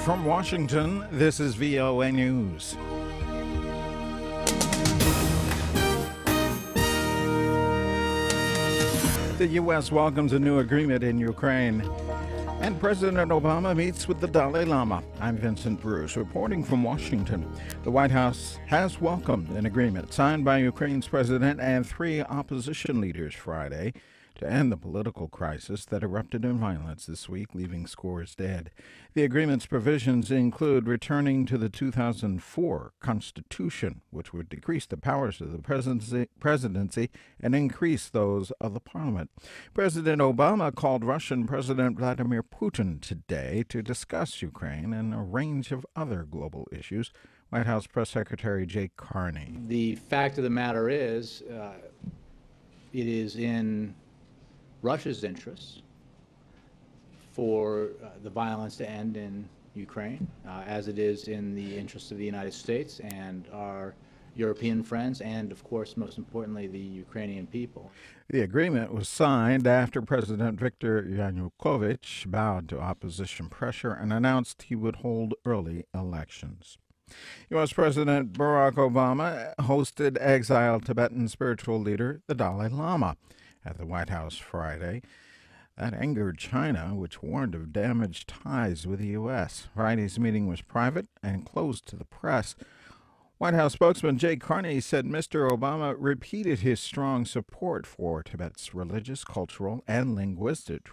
From Washington, this is VOA News. The U.S. welcomes a new agreement in Ukraine, and President Obama meets with the Dalai Lama. I'm Vincent Bruce, reporting from Washington. The White House has welcomed an agreement signed by Ukraine's president and 3 opposition leaders Friday to end the political crisis that erupted in violence this week, leaving scores dead. The agreement's provisions include returning to the 2004 Constitution, which would decrease the powers of the presidency and increase those of the parliament. President Obama called Russian President Vladimir Putin today to discuss Ukraine and a range of other global issues. White House Press Secretary Jay Carney. The fact of the matter is, it is in Russia's interests for the violence to end in Ukraine, as it is in the interests of the United States and our European friends, and of course, most importantly, the Ukrainian people. The agreement was signed after President Viktor Yanukovych bowed to opposition pressure and announced he would hold early elections. U.S. President Barack Obama hosted exiled Tibetan spiritual leader the Dalai Lama at the White House Friday. That angered China, which warned of damaged ties with the U.S. Friday's meeting was private and closed to the press. White House spokesman Jay Carney said Mr. Obama repeated his strong support for Tibet's religious, cultural, and linguistic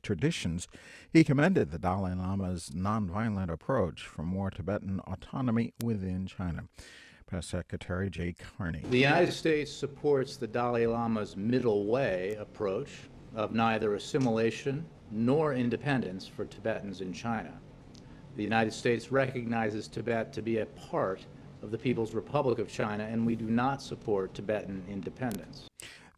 traditions. He commended the Dalai Lama's nonviolent approach for more Tibetan autonomy within China. Press Secretary Jay Carney. The United States supports the Dalai Lama's middle way approach of neither assimilation nor independence for Tibetans in China. The United States recognizes Tibet to be a part of the People's Republic of China, and we do not support Tibetan independence.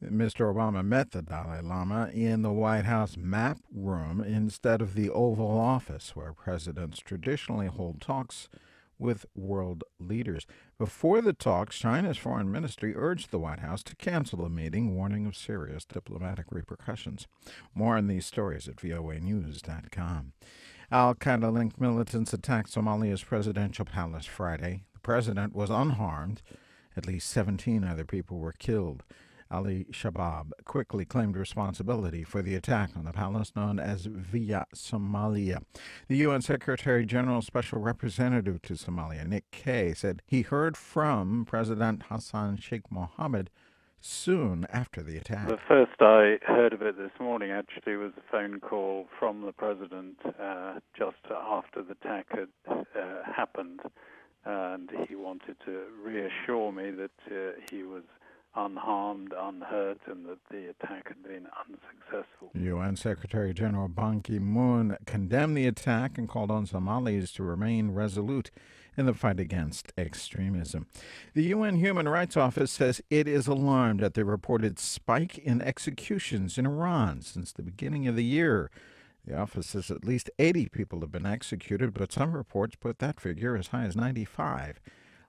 Mr. Obama met the Dalai Lama in the White House map room instead of the Oval Office, where presidents traditionally hold talks with world leaders. Before the talks, China's foreign ministry urged the White House to cancel the meeting, warning of serious diplomatic repercussions. More on these stories at voanews.com. Al-Qaeda-linked militants attacked Somalia's presidential palace Friday. The president was unharmed. At least 17 other people were killed. Ali Shabaab quickly claimed responsibility for the attack on the palace known as Via Somalia. The UN Secretary General's Special Representative to Somalia, Nick Kay, said he heard from President Hassan Sheikh Mohammed soon after the attack. The first I heard of it this morning actually was a phone call from the president just after the attack had happened, and he wanted to reassure me that he was unharmed, unhurt, and that the attack had been unsuccessful. UN Secretary General Ban Ki-moon condemned the attack and called on Somalis to remain resolute in the fight against extremism. The UN Human Rights Office says it is alarmed at the reported spike in executions in Iran since the beginning of the year. The office says at least 80 people have been executed, but some reports put that figure as high as 95.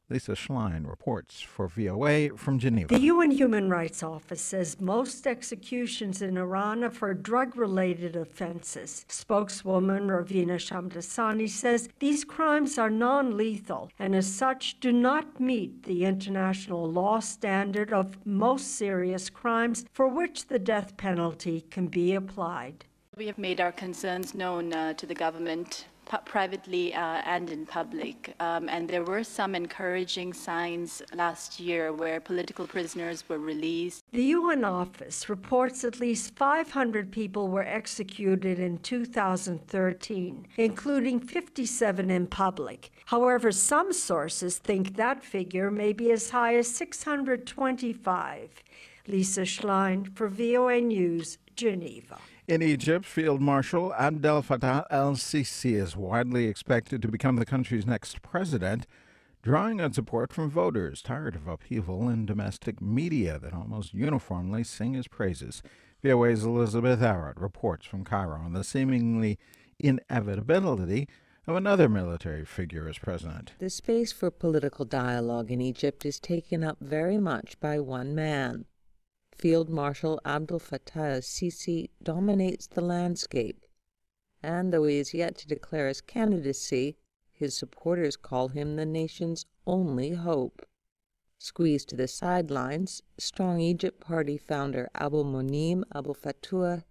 Lisa Schlein reports for VOA from Geneva. The UN Human Rights Office says most executions in Iran are for drug-related offenses. Spokeswoman Ravina Shamdasani says these crimes are non-lethal and as such do not meet the international law standard of most serious crimes for which the death penalty can be applied. We have made our concerns known to the government privately and in public. And there were some encouraging signs last year where political prisoners were released. The UN office reports at least 500 people were executed in 2013, including 57 in public. However, some sources think that figure may be as high as 625. Lisa Schlein for VOA News, Geneva. In Egypt, Field Marshal Abdel Fattah el-Sisi is widely expected to become the country's next president, drawing on support from voters tired of upheaval in domestic media that almost uniformly sing his praises. VOA's Elizabeth Arrett reports from Cairo on the seemingly inevitability of another military figure as president. The space for political dialogue in Egypt is taken up very much by one man. Field Marshal Abdel Fattah el-Sisi dominates the landscape. and though he is yet to declare his candidacy, his supporters call him the nation's only hope. Squeezed to the sidelines, Strong Egypt Party founder Abdulmonem Abdulfatah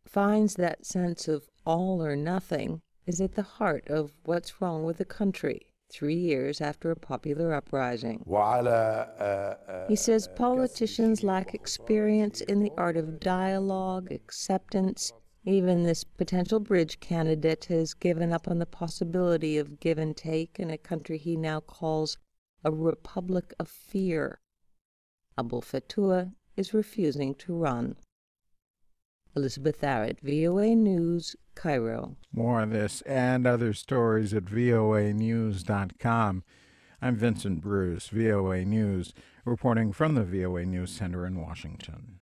finds that sense of all or nothing is at the heart of what's wrong with the country 3 years after a popular uprising. He says politicians lack experience in the art of dialogue, acceptance. Even this potential bridge candidate has given up on the possibility of give and take in a country he now calls a republic of fear. Abdulfatah is refusing to run. Elizabeth Arrett, VOA News, Cairo. More on this and other stories at voanews.com. I'm Vincent Bruce, VOA News, reporting from the VOA News Center in Washington.